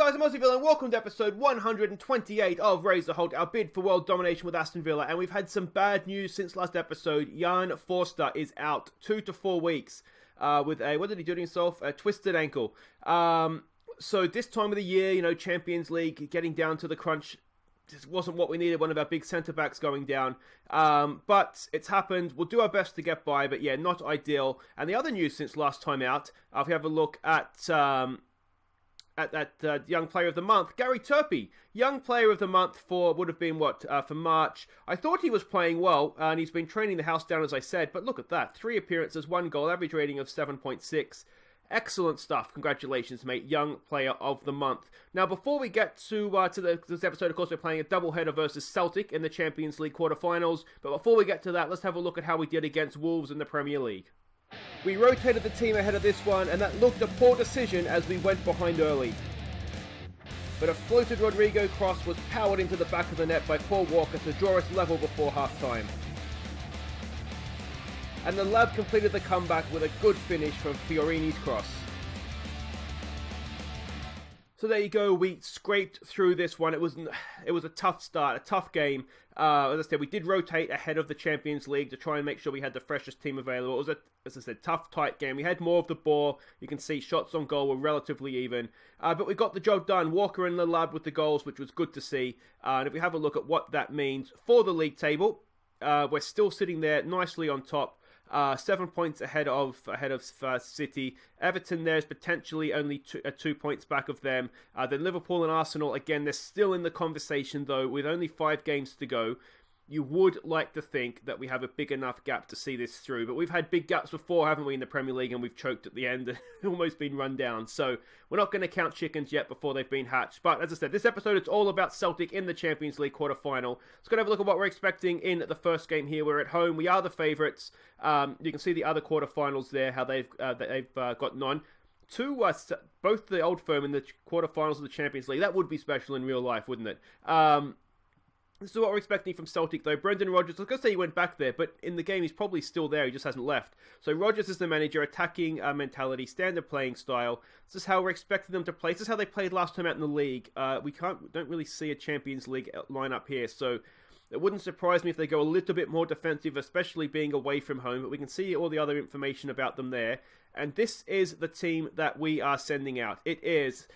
guys, I'm Aussie Villa and welcome to episode 128 of Raise the Holte, our bid for world domination with Aston Villa. And we've had some bad news since last episode. Jan Forster is out 2 to 4 weeks with a, what did he do to himself? A twisted ankle. So this time of the year, you know, Champions League, getting down to the crunch, this wasn't what we needed, one of our big centre-backs going down. But it's happened. We'll do our best to get by, but yeah, not ideal. And the other news since last time out, if we have a look at that Young Player of the Month, Gary Turpie, Young Player of the Month for, would have been what, for March. I thought he was playing well, and he's been training the house down, as I said, but look at that, 3 appearances, 1 goal, average rating of 7.6. Excellent stuff. Congratulations, mate. Young Player of the Month. Now, before we get to this episode, of course, we're playing a doubleheader versus Celtic in the Champions League quarterfinals. But before we get to that, let's have a look at how we did against Wolves in the Premier League. We rotated the team ahead of this one, and that looked a poor decision as we went behind early. But a floated Rodrigo cross was powered into the back of the net by Paul Walker to draw us level before half-time. And the Lab completed the comeback with a good finish from Fiorini's cross. So there you go, we scraped through this one. It was a tough start, a tough game. As I said, we did rotate ahead of the Champions League to try and make sure we had the freshest team available. It was as I said, tough, tight game. We had more of the ball. You can see shots on goal were relatively even. But we got the job done. Walker and the Lab with the goals, which was good to see. And if we have a look at what that means for the league table, we're still sitting there nicely on top. 7 points ahead of City. Everton there is potentially only 2 points back of them. Then Liverpool and Arsenal, again, they're still in the conversation though, with only 5 games to go. You would like to think that we have a big enough gap to see this through. But we've had big gaps before, haven't we, in the Premier League, and we've choked at the end and almost been run down. So we're not going to count chickens yet before they've been hatched. But as I said, this episode is all about Celtic in the Champions League quarter-final. Let's go have a look at what we're expecting in the first game here. We're at home. We are the favourites. You can see the other quarter-finals there, how they've gotten on. Both the Old Firm in the quarter-finals of the Champions League. That would be special in real life, wouldn't it? This is what we're expecting from Celtic, though. Brendan Rodgers, I was going to say he went back there, but in the game he's probably still there. He just hasn't left. So Rodgers is the manager, attacking mentality, standard playing style. This is how we're expecting them to play. This is how they played last time out in the league. We don't really see a Champions League lineup here, so it wouldn't surprise me if they go a little bit more defensive, especially being away from home. But we can see all the other information about them there. And this is the team that we are sending out. It is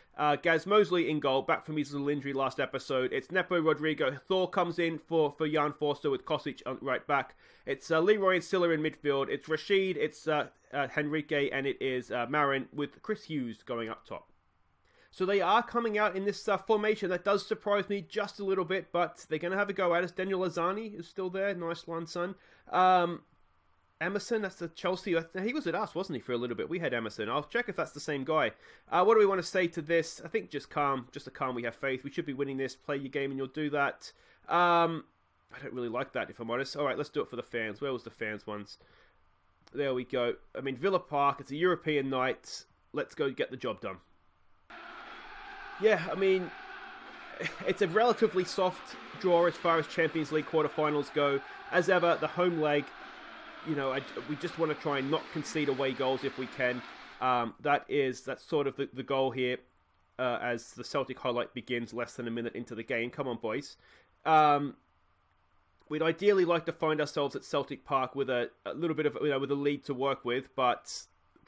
Gaz Mosley in goal, back from his little injury last episode. It's Nepo Rodrigo. Thor comes in for Jan Forster with Kosic on right back. It's Leroy and Silla in midfield. It's Rashid, it's Henrique, and it is Marin with Chris Hughes going up top. So they are coming out in this formation. That does surprise me just a little bit, but they're going to have a go at us. Daniel Azani is still there. Nice one, son. Emerson, that's the Chelsea. He was at us, wasn't he, for a little bit? We had Emerson. I'll check if that's the same guy. What do we want to say to this? I think just calm. Just a calm, we have faith. We should be winning this. Play your game and you'll do that. I don't really like that, if I'm honest. All right, let's do it for the fans. Where was the fans ones? There we go. I mean, Villa Park, it's a European night. Let's go get the job done. Yeah, I mean, it's a relatively soft draw as far as Champions League quarterfinals go. As ever, the home leg, you know, we just want to try and not concede away goals if we can. That's sort of the goal here as the Celtic highlight begins less than a minute into the game. Come on, boys. We'd ideally like to find ourselves at Celtic Park with a little bit of, you know, with a lead to work with, but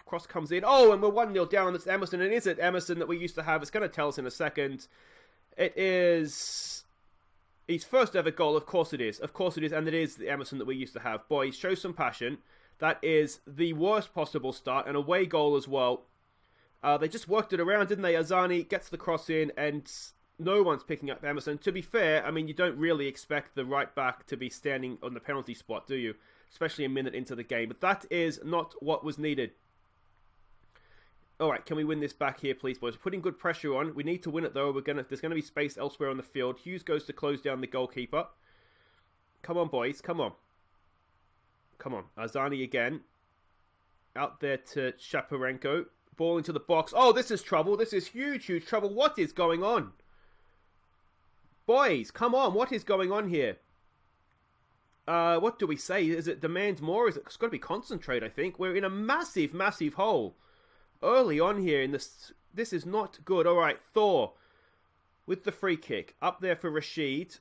cross comes in. Oh, and we're 1-0 down. It's Emerson, and is it Emerson that we used to have? It's going to tell us in a second. It is his first ever goal. Of course it is. Of course it is. And it is the Emerson that we used to have. Boys, show some passion. That is the worst possible start. An away goal as well. They just worked it around, didn't they? Azani gets the cross in and no one's picking up Emerson. To be fair, I mean, you don't really expect the right back to be standing on the penalty spot, do you? Especially a minute into the game. But that is not what was needed. Alright, can we win this back here, please, boys? We're putting good pressure on. We need to win it, though. There's going to be space elsewhere on the field. Hughes goes to close down the goalkeeper. Come on, boys. Come on. Come on. Azani again. Out there to Shaparenko. Ball into the box. Oh, this is trouble. This is huge, huge trouble. What is going on? Boys, come on. What is going on here? What do we say? Is it demand more? It's got to be concentrate, I think. We're in a massive, massive hole. Early on here in this is not good. All right, Thor. with the free kick. Up there for Rashid.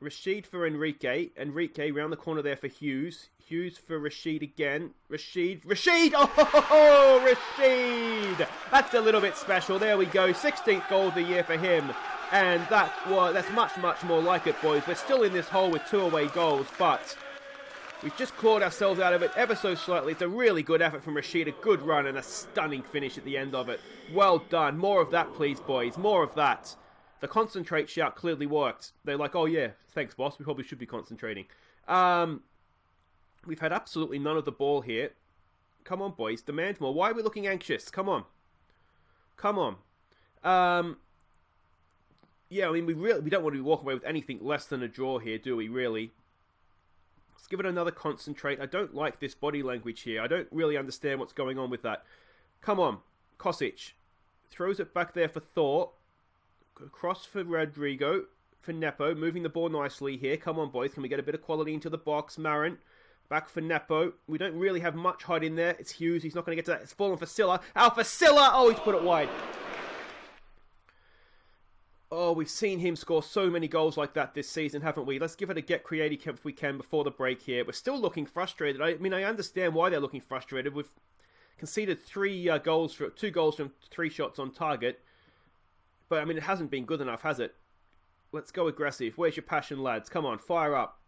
Rashid for Enrique. Enrique round the corner there for Hughes. Hughes for Rashid again. Rashid! Oh, Rashid! That's a little bit special. There we go. 16th goal of the year for him. And that's much, much more like it, boys. We're still in this hole with 2 away goals, but we've just clawed ourselves out of it ever so slightly. It's a really good effort from Rashid. A good run and a stunning finish at the end of it. Well done. More of that, please, boys. More of that. The concentrate shout clearly worked. They're like, oh yeah, thanks, boss. We probably should be concentrating. We've had absolutely none of the ball here. Come on, boys. Demand more. Why are we looking anxious? Come on. Come on. Yeah, I mean, we don't want to be walking away with anything less than a draw here, do we, really? Let's give it another concentrate. I don't like this body language here. I don't really understand what's going on with that. Come on. Kosic. Throws it back there for Thor. Cross for Rodrigo. For Nepo. Moving the ball nicely here. Come on, boys. Can we get a bit of quality into the box? Marin. Back for Nepo. We don't really have much height in there. It's Hughes. He's not going to get to that. It's fallen for Silla. Alpha Silla! Oh, he's put it wide. Oh, we've seen him score so many goals like that this season, haven't we? Let's give it a get creative if we can before the break here. We're still looking frustrated. I mean, I understand why they're looking frustrated. We've conceded 2 goals from 3 shots on target. But, I mean, it hasn't been good enough, has it? Let's go aggressive. Where's your passion, lads? Come on, fire up.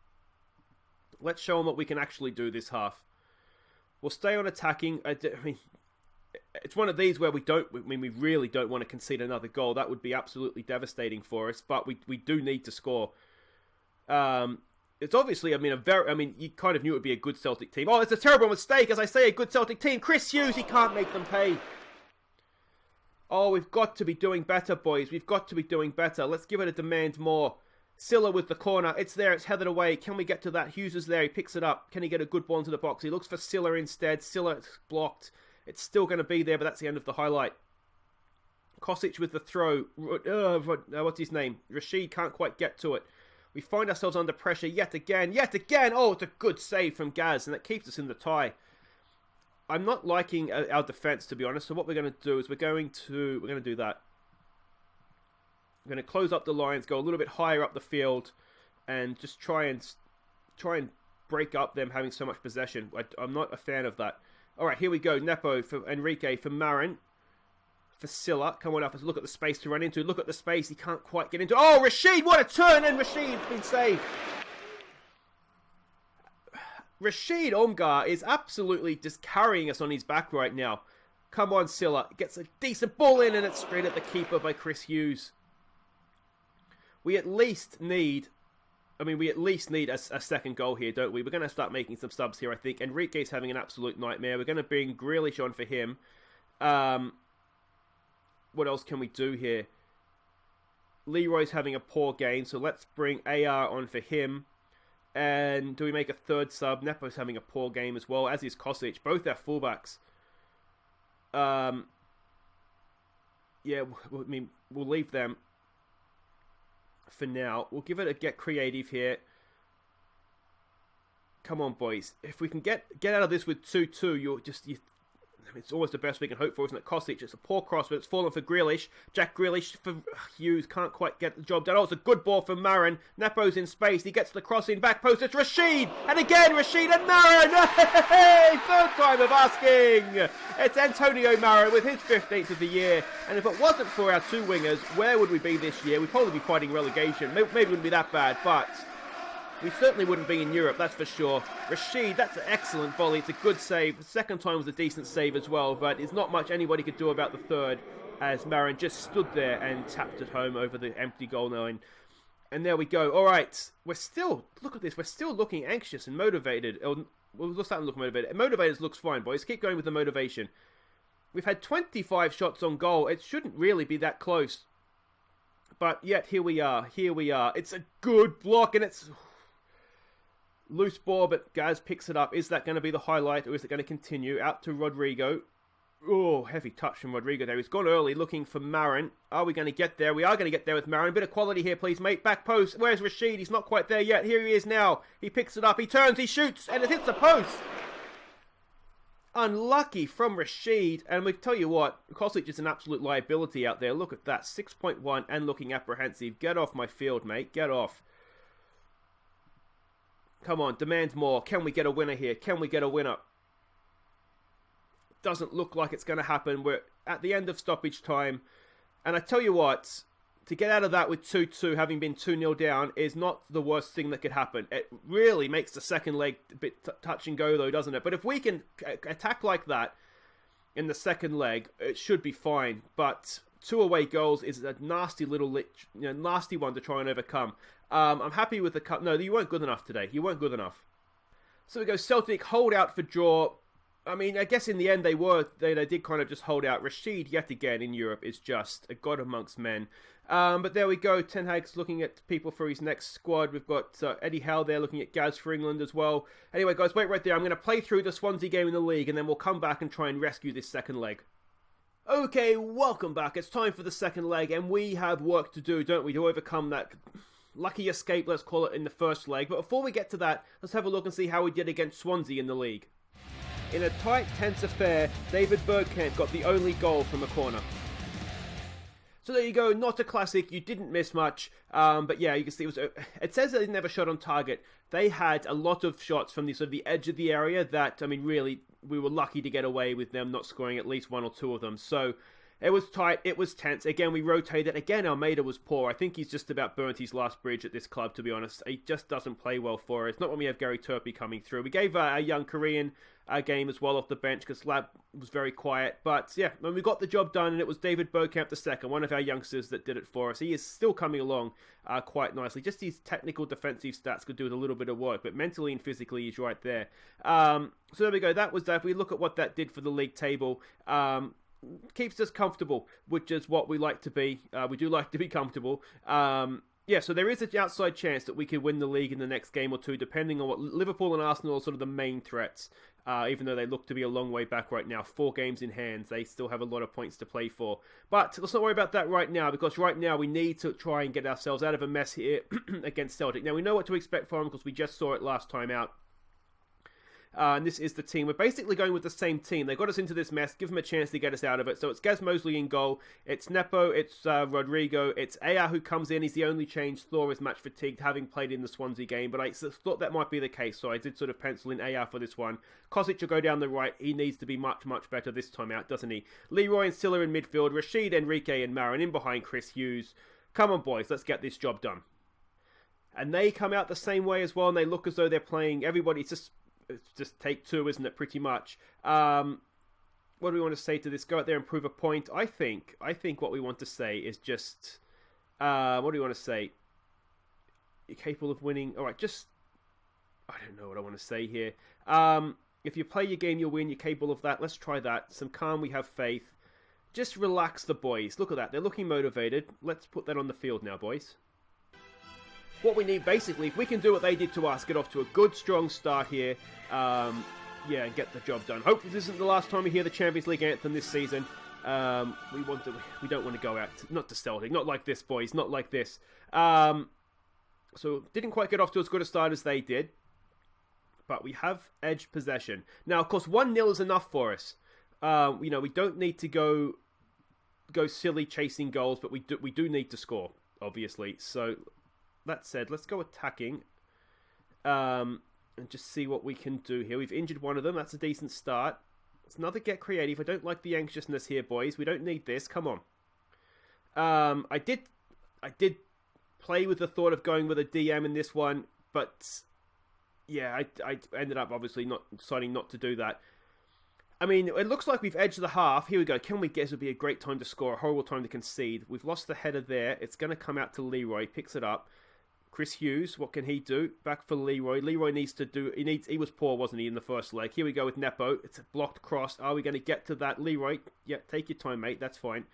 Let's show them what we can actually do this half. We'll stay on attacking. I mean, it's one of these where we really don't want to concede another goal. That would be absolutely devastating for us. But we do need to score. It's obviously, you kind of knew it would be a good Celtic team. Oh, it's a terrible mistake, as I say, a good Celtic team. Chris Hughes, he can't make them pay. Oh, we've got to be doing better, boys. We've got to be doing better. Let's give it a demand more. Silla with the corner. It's there. It's headed away. Can we get to that? Hughes is there. He picks it up. Can he get a good ball into the box? He looks for Silla instead. Silla blocked. It's still going to be there, but that's the end of the highlight. Kosic with the throw. What's his name? Rashid can't quite get to it. We find ourselves under pressure yet again. Oh, it's a good save from Gaz, and that keeps us in the tie. I'm not liking our defense, to be honest. So what we're going to do is we're going to do that. We're going to close up the lines, go a little bit higher up the field, and just try and break up them having so much possession. I'm not a fan of that. All right, here we go. Nepo for Enrique, for Marin, for Silla. Come on up. Let's look at the space to run into. Look at the space. He can't quite get into. Oh, Rashid! What a turn! And Rashid's been saved. Rashid Omgar is absolutely just carrying us on his back right now. Come on, Silla. Gets a decent ball in, and it's straight at the keeper by Chris Hughes. We at least need a second goal here, don't we? We're going to start making some subs here, I think. Enrique's having an absolute nightmare. We're going to bring Grealish on for him. What else can we do here? Leroy's having a poor game, so let's bring AR on for him. And do we make a third sub? Nepo's having a poor game as well, as is Kosic. Both our fullbacks. Yeah, we'll leave them for now. We'll give it a get creative here. Come on, boys. If we can get out of this with 2-2, it's almost the best we can hope for, isn't it? Kosic, it's a poor cross, but it's fallen for Grealish. Jack Grealish for Hughes, can't quite get the job done. Oh, it's a good ball for Marin. Nepo's in space. He gets the cross in, back post. It's Rashid! And again, Rashid and Marin! Hey, third time of asking! It's Antonio Marin with his 15th of the year. And if it wasn't for our 2 wingers, where would we be this year? We'd probably be fighting relegation. Maybe it wouldn't be that bad, but we certainly wouldn't be in Europe, that's for sure. Rashid, that's an excellent volley. It's a good save. The second time was a decent save as well, but there's not much anybody could do about the third, as Marin just stood there and tapped it home over the empty goal line. And there we go. All right, look at this. We're still looking anxious and motivated. We're starting to look motivated. Motivators looks fine, boys. Keep going with the motivation. We've had 25 shots on goal. It shouldn't really be that close. But yet, here we are. It's a good block, and it's loose ball, but Gaz picks it up. Is that going to be the highlight, or is it going to continue? Out to Rodrigo. Oh, heavy touch from Rodrigo there. He's gone early, looking for Marin. Are we going to get there? We are going to get there with Marin. Bit of quality here, please, mate. Back post. Where's Rashid? He's not quite there yet. Here he is now. He picks it up. He turns. He shoots. And it hits the post. Unlucky from Rashid. And we tell you what, Kostic is an absolute liability out there. Look at that. 6.1 and looking apprehensive. Get off my field, mate. Get off. Come on, demand more. Can we get a winner here? Can we get a winner? Doesn't look like it's going to happen. We're at the end of stoppage time. And I tell you what, to get out of that with 2-2, having been 2-0 down, is not the worst thing that could happen. It really makes the second leg a bit touch and go, though, doesn't it? But if we can attack like that in the second leg, it should be fine. But 2 away goals is a nasty little, nasty one to try and overcome. I'm happy with the cut. No, you weren't good enough today. You weren't good enough. So we go Celtic, hold out for draw. I mean, I guess in the end they did kind of just hold out. Rashid, yet again, in Europe is just a god amongst men. But there we go. Ten Hag's looking at people for his next squad. We've got Eddie Howe there looking at Gaz for England as well. Anyway, guys, wait right there. I'm going to play through the Swansea game in the league, and then we'll come back and try and rescue this second leg. Okay, welcome back. It's time for the second leg, and we have work to do, don't we, to overcome that lucky escape, let's call it, in the first leg. But before we get to that, let's have a look and see how we did against Swansea in the league. In a tight, tense affair, David Bergkamp got the only goal from a corner. So there you go, not a classic, you didn't miss much, but yeah, you can see it says that they never shot on target. They had a lot of shots from the sort of the edge of the area that, I mean, really, we were lucky to get away with them not scoring at least 1 or 2 of them. So it was tight, it was tense. Again, we rotated. Again, Almeida was poor. I think he's just about burnt his last bridge at this club, to be honest. He just doesn't play well for us. Not when we have Gary Turpie coming through. We gave a young Korean a game as well off the bench because Lab was very quiet. But yeah, when we got the job done, and it was David Bergkamp II, one of our youngsters, that did it for us. He is still coming along quite nicely. Just his technical defensive stats could do with a little bit of work, but mentally and physically he's right there. So there we go. That was that. If we look at what that did for the league table, keeps us comfortable, which is what we like to be. We do like to be comfortable. Yeah, so there is an outside chance that we could win the league in the next game or two, depending on what Liverpool and Arsenal are sort of the main threats, even though they look to be a long way back right now. 4 games in hand, they still have a lot of points to play for. But let's not worry about that right now, because right now we need to try and get ourselves out of a mess here against Celtic. Now, we know what to expect from them because we just saw it last time out. And this is the team. We're basically going with the same team. They got us into this mess. Give them a chance to get us out of it. So it's Gaz Mosley in goal. It's Nepo. It's Rodrigo. It's Aya who comes in. He's the only change. Thor is match fatigued, having played in the Swansea game. But I thought that might be the case. So I did sort of pencil in Aya for this one. Kostic will go down the right. He needs to be much, much better this time out, doesn't he? Leroy and Silla in midfield. Rashid, Enrique and Marin in behind Chris Hughes. Come on, boys. Let's get this job done. And they come out the same way as well. And they look as though they're playing everybody. It's just take 2, isn't it, pretty much? What do we want to say to this? Go out there and prove a point. I think what we want to say is just... what do we want to say? You're capable of winning. All right, just... I don't know what I want to say here. If you play your game, you'll win. You're capable of that. Let's try that. Some calm, we have faith. Just relax the boys. Look at that. They're looking motivated. Let's put that on the field now, boys. What we need, basically, if we can do what they did to us, get off to a good, strong start here, and get the job done. Hopefully this isn't the last time we hear the Champions League anthem this season. We don't want to go out, not to Celtic, not like this, boys, not like this. So didn't quite get off to as good a start as they did, but we have edge possession. Now, of course, 1-0 is enough for us. We don't need to go silly chasing goals, but we do need to score, obviously. So that said, let's go attacking and just see what we can do here. We've injured one of them. That's a decent start. It's another get creative. I don't like the anxiousness here, boys. We don't need this. Come on. I did play with the thought of going with a DM in this one, but yeah, I ended up obviously deciding not to do that. I mean, it looks like we've edged the half. Here we go. Can we guess? It would be a great time to score, a horrible time to concede. We've lost the header there. It's going to come out to Leroy. Picks it up. Chris Hughes, what can he do? Back for Leroy. Leroy needs to do... He was poor, wasn't he, in the first leg? Here we go with Nepo. It's a blocked cross. Are we going to get to that? Leroy, yeah, take your time, mate. That's fine.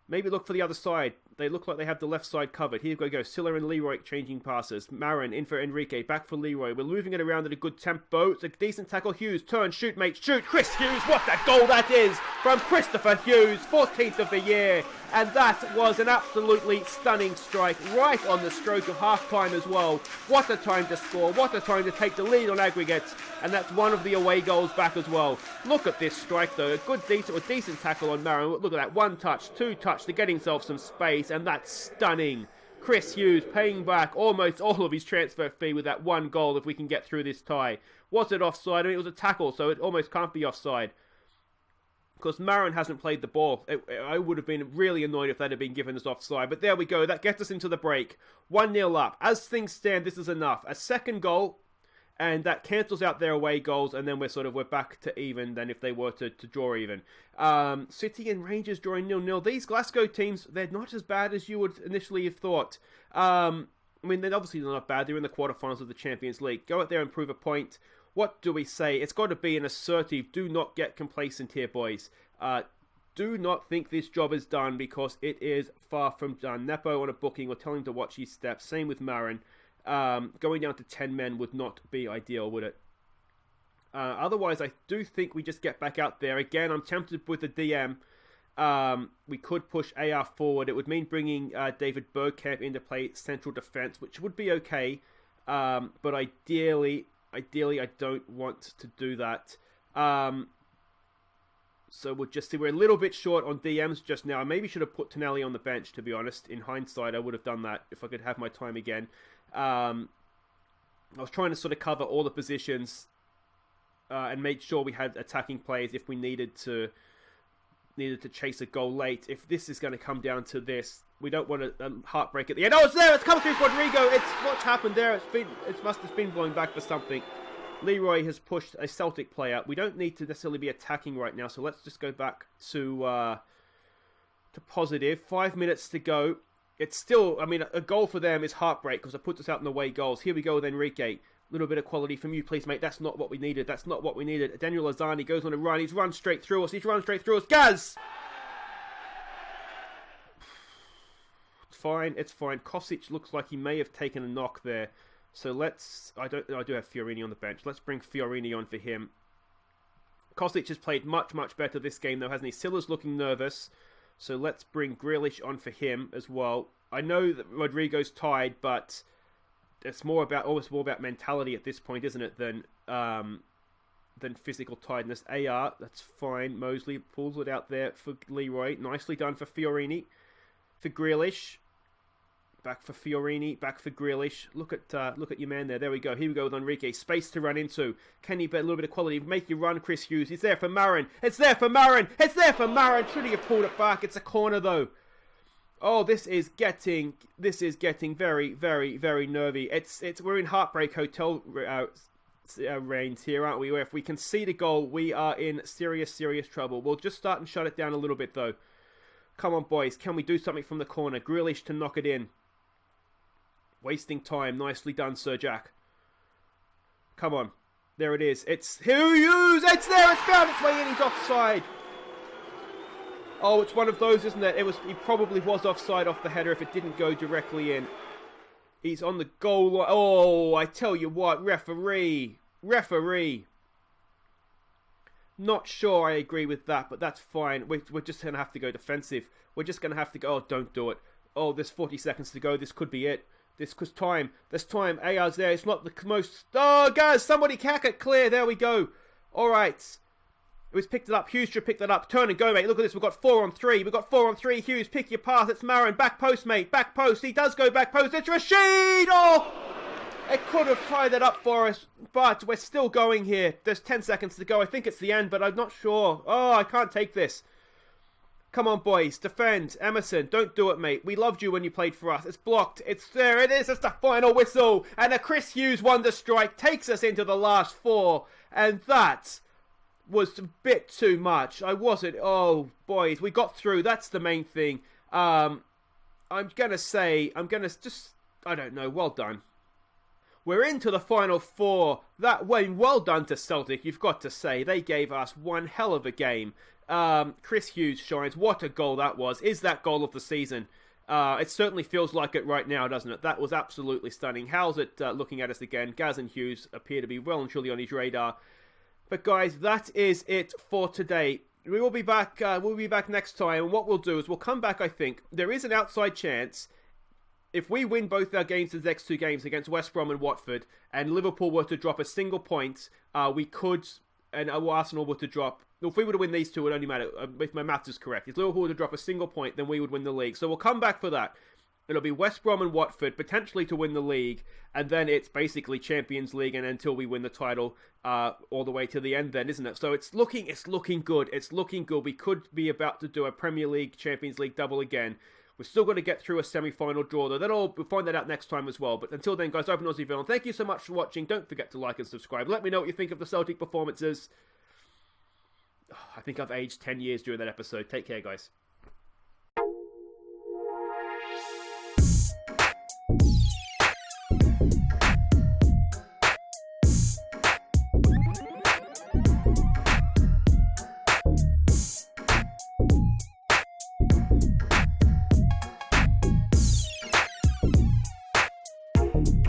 Maybe look for the other side. They look like they have the left side covered. Here we go. Silla and Leroy exchanging passes. Marin in for Enrique. Back for Leroy. We're moving it around at a good tempo. It's a decent tackle. Hughes. Turn. Shoot, mate. Shoot. Chris Hughes. What a goal that is from Christopher Hughes. 14th of the year. And that was an absolutely stunning strike. Right on the stroke of half-time as well. What a time to score. What a time to take the lead on aggregates. And that's one of the away goals back as well. Look at this strike though. A decent tackle on Marin. Look at that. 1 touch, 2 touch to get himself some space. And that's stunning. Chris Hughes paying back almost all of his transfer fee with that 1 goal if we can get through this tie. Was it offside? I mean, it was a tackle, so it almost can't be offside. Because Marin hasn't played the ball. I would have been really annoyed if that had been given as offside. But there we go. That gets us into the break. 1-0 up. As things stand, this is enough. A second goal, and that cancels out their away goals, and then we're back to even than if they were to draw even. City and Rangers drawing 0-0. These Glasgow teams, they're not as bad as you would initially have thought. I mean, they're obviously not bad. They're in the quarterfinals of the Champions League. Go out there and prove a point. What do we say? It's got to be an assertive. Do not get complacent here, boys. Do not think this job is done, because it is far from done. Nepo on a booking. We're telling him to watch his steps. Same with Marin. Going down to 10 men would not be ideal, would it? Otherwise, I do think we just get back out there. Again, I'm tempted with the DM. We could push AR forward. It would mean bringing David Bergkamp into play central defence, which would be okay. But ideally, I don't want to do that. So we'll just see. We're a little bit short on DMs just now. I maybe should have put Tonelli on the bench, to be honest. In hindsight, I would have done that if I could have my time again. I was trying to sort of cover all the positions and make sure we had attacking players if we needed to chase a goal late. If this is going to come down to this, we don't want a heartbreak at the end. Oh, it's there! It's come through for Rodrigo. It's what's happened there. It must have been blown back for something. Leroy has pushed a Celtic player. We don't need to necessarily be attacking right now, so let's just go back to positive. 5 minutes to go. It's still, I mean, a goal for them is heartbreak because it puts us out in the away goals. Here we go with Enrique. A little bit of quality from you, please, mate. That's not what we needed. That's not what we needed. Daniel Lozani goes on a run. He's run straight through us. Gaz! It's fine. It's fine. Kosic looks like he may have taken a knock there. So I do have Fiorini on the bench. Let's bring Fiorini on for him. Kosic has played much, much better this game, though, hasn't he? Silla's looking nervous. So let's bring Grealish on for him as well. I know that Rodrigo's tied, but it's almost more about mentality at this point, isn't it, than physical tiredness. AR, that's fine. Mosley pulls it out there for Leroy. Nicely done for Fiorini. For Grealish. Back for Fiorini, back for Grealish. Look at your man there. There we go. Here we go with Enrique. Space to run into. Can he bet a little bit of quality? Make you run, Chris Hughes. It's there for Marin. It's there for Marin. Should he have pulled it back? It's a corner though. Oh, this is getting very, very, very nervy. We're in Heartbreak Hotel reigns here, aren't we? Where if we concede a goal, we are in serious, serious trouble. We'll just start and shut it down a little bit though. Come on, boys. Can we do something from the corner? Grealish to knock it in. Wasting time. Nicely done, Sir Jack. Come on. There it is. It's Hughes. It's there. It's found its way in. He's offside. Oh, it's one of those, isn't it? He probably was offside off the header if it didn't go directly in. He's on the goal line. Oh, I tell you what. Referee. Not sure I agree with that, but that's fine. We're just going to have to go defensive. We're just going to have to go. Oh, don't do it. Oh, there's 40 seconds to go. This could be it. There's time. AR's there. It's not the most... Oh, guys, somebody cack it clear. There we go. All right. It was picked it up. Hughes should pick that up. Turn and go, mate. Look at this. We've got 4 on 3. Hughes, pick your pass. It's Marin. Back post, mate. Back post. He does go back post. It's Rashid. Oh! It could have tied that up for us, but we're still going here. There's 10 seconds to go. I think it's the end, but I'm not sure. Oh, I can't take this. Come on, boys. Defend. Emerson, don't do it, mate. We loved you when you played for us. It's blocked. It's there. It is. It's the final whistle. And a Chris Hughes wonder strike takes us into the last 4. And that was a bit too much. Oh, boys. We got through. That's the main thing. I don't know. Well done. We're into the final 4. Well done to Celtic, you've got to say. They gave us one hell of a game. Chris Hughes shines. What a goal that was. Is that goal of the season? It certainly feels like it right now, doesn't it? That was absolutely stunning. How's it looking at us again? Gaz and Hughes appear to be well and truly on his radar. But guys, that is it for today. We will be back. We'll be back next time, and what we'll do is we'll come back. I think there is an outside chance if we win both our games, the next 2 games against West Brom and Watford, and Liverpool were to drop a single point, we could, and Arsenal were to drop. If we were to win these 2, it would only matter if my maths is correct. If Liverpool were to drop a single point, then we would win the league. So we'll come back for that. It'll be West Brom and Watford, potentially to win the league, and then it's basically Champions League, and until we win the title, all the way to the end then, isn't it? So it's looking good. It's looking good. We could be about to do a Premier League, Champions League double again. We've still got to get through a semi-final draw, though. We'll find that out next time as well. But until then, guys, I've been Aussie Villa. Thank you so much for watching. Don't forget to like and subscribe. Let me know what you think of the Celtic performances. I think I've aged 10 years during that episode. Take care, guys.